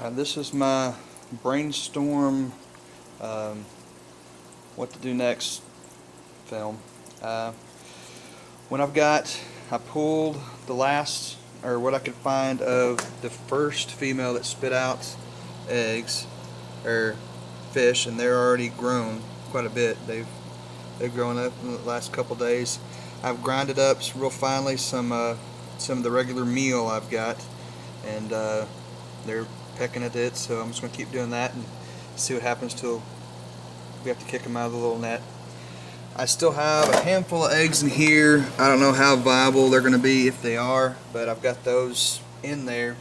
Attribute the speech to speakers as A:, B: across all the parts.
A: This is my brainstorm what to do next film. When I pulled the last, or what I could find of the first female that spit out eggs, or fish, and they're already grown quite a bit. They've grown up in the last couple days. I've grinded up real finely some of the regular meal I've got, and they're pecking at it, so I'm just going to keep doing that and see what happens till we have to kick them out of the little net. I still have a handful of eggs in here. I don't know how viable they're going to be, if they are, but I've got those in there.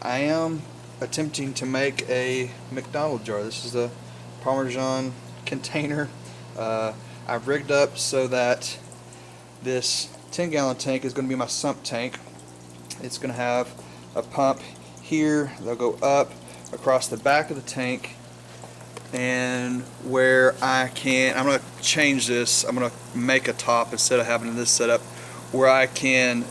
A: I am attempting to make a McDonald jar. This is a Parmesan container. I've rigged up so that this 10-gallon tank is going to be my sump tank. It's going to have a pump here. They'll go up across the back of the tank, and where I'm going to change this. I'm going to make a top instead of having this set up where I can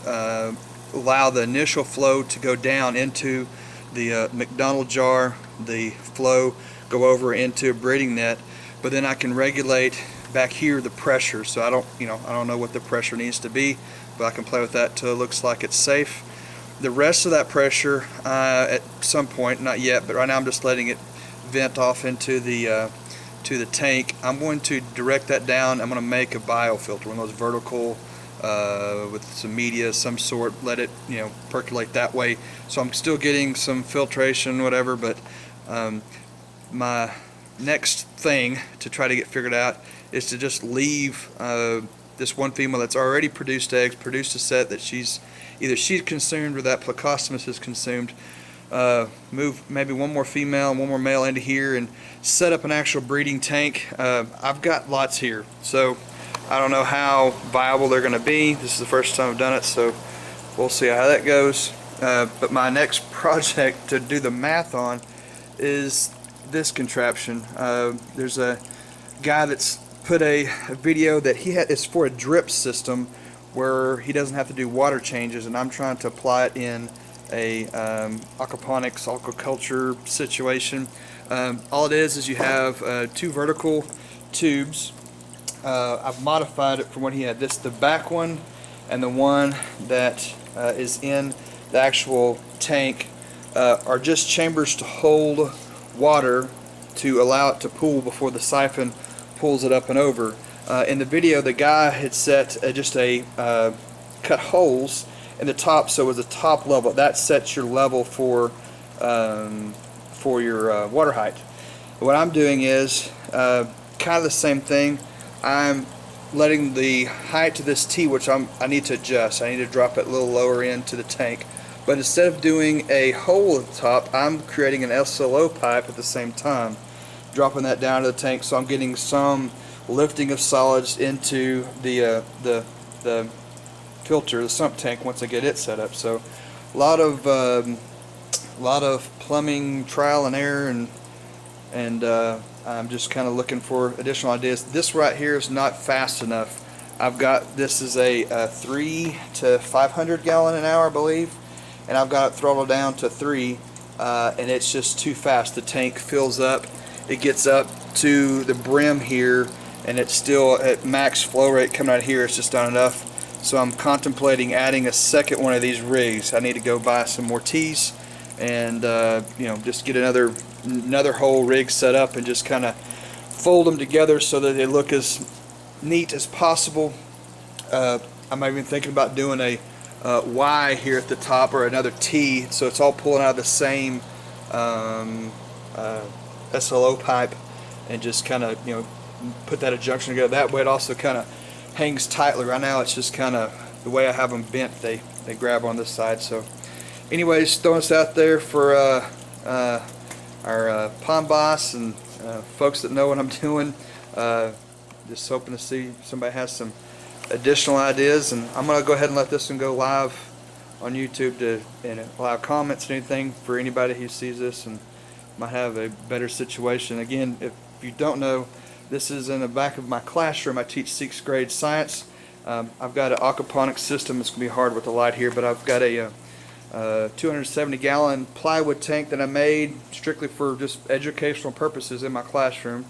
A: allow the initial flow to go down into the McDonald jar, the flow go over into a breeding net, but then I can regulate back here the pressure. So I don't know what the pressure needs to be, but I can play with that till it looks like it's safe. The rest of that pressure at some point, not yet, but right now I'm just letting it vent off into the tank. I'm going to direct that down. I'm going to make a biofilter, one of those vertical with some media of some sort, let it percolate that way. So I'm still getting some filtration, whatever, but my next thing to try to get figured out is to just leave this one female that's already produced eggs, produced a set that she's consumed or that Plecostomus is consumed. Move maybe one more female and one more male into here and set up an actual breeding tank. I've got lots here, so I don't know how viable they're going to be. This is the first time I've done it, so we'll see how that goes. But my next project to do the math on is this contraption. There's a guy that's put a video that it's for a drip system where he doesn't have to do water changes, and I'm trying to apply it in a aquaponics, aquaculture situation. All it is you have two vertical tubes. I've modified it from what he had. The back one and the one that is in the actual tank are just chambers to hold water to allow it to pool before the siphon pulls it up and over. In the video, the guy had set cut holes in the top, so it was a top level. That sets your level for your water height. What I'm doing is kind of the same thing. I'm letting the height of this T, which I need to adjust. I need to drop it a little lower into the tank. But instead of doing a hole at the top, I'm creating an SLO pipe at the same time, dropping that down to the tank, so I'm getting some lifting of solids into the filter, the sump tank, once I get it set up. So a lot of plumbing trial and error, and I'm just kind of looking for additional ideas. This right here is not fast enough. This is a 3 to 500 gallon an hour, I believe, and I've got it throttled down to 3, and it's just too fast. The tank fills up, it gets up to the brim here, and it's still at max flow rate coming out here. It's just not enough. So I'm contemplating adding a second one of these rigs. I need to go buy some more T's and just get another whole rig set up and just kind of fold them together so that they look as neat as possible. I'm even thinking about doing a Y here at the top, or another T, so it's all pulling out of the same SLO pipe, and just kind of put that junction together. That way it also kind of hangs tightly. Right now it's just kind of the way I have them bent, they grab on this side. So anyways, throwing this out there for our pond boss and folks that know what I'm doing. Just hoping to see if somebody has some additional ideas, and I'm going to go ahead and let this one go live on YouTube and allow comments and anything for anybody who sees this and might have a better situation. Again, if you don't know, this is in the back of my classroom. I teach 6th grade science. I've got an aquaponics system. It's going to be hard with the light here, but I've got a 270-gallon plywood tank that I made strictly for just educational purposes in my classroom.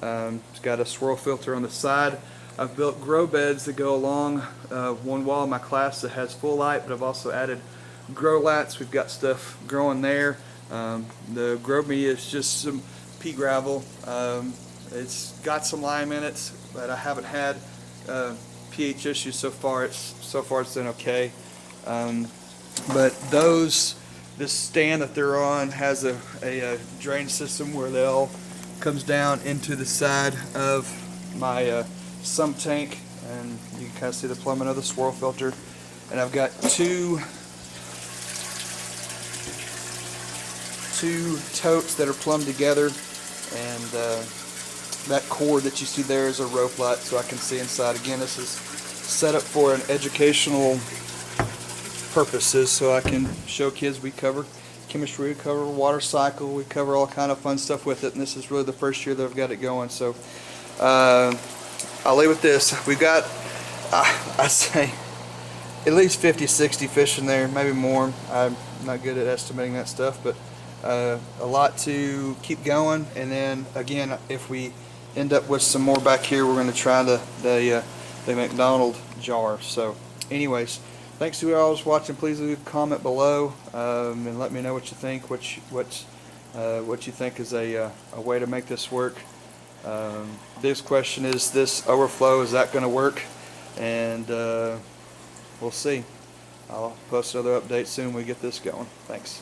A: It's got a swirl filter on the side. I've built grow beds that go along one wall of my class that has full light, but I've also added grow lights. We've got stuff growing there. The grow media is just some pea gravel. It's got some lime in it, but I haven't had pH issues so far. It's been okay. But this stand that they're on has a drain system where they all comes down into the side of my sump tank, and you can kind of see the plumbing of the swirl filter. And I've got two totes that are plumbed together, and that cord that you see there is a rope light, so I can see inside. Again, this is set up for an educational purposes, so I can show kids. We cover chemistry, we cover water cycle, we cover all kind of fun stuff with it, and this is really the first year that I've got it going. So I'll leave with this. We've got I'd say at least 50-60 fish in there, maybe more. I'm not good at estimating that stuff, but a lot to keep going. And then again, if we end up with some more back here, we're going to try the McDonald jar. So anyways, thanks to all who's watching. Please leave a comment below and let me know what you think. What you think is a way to make this work. This question is, this overflow, is that going to work? And we'll see. I'll post another update soon when we get this going. Thanks.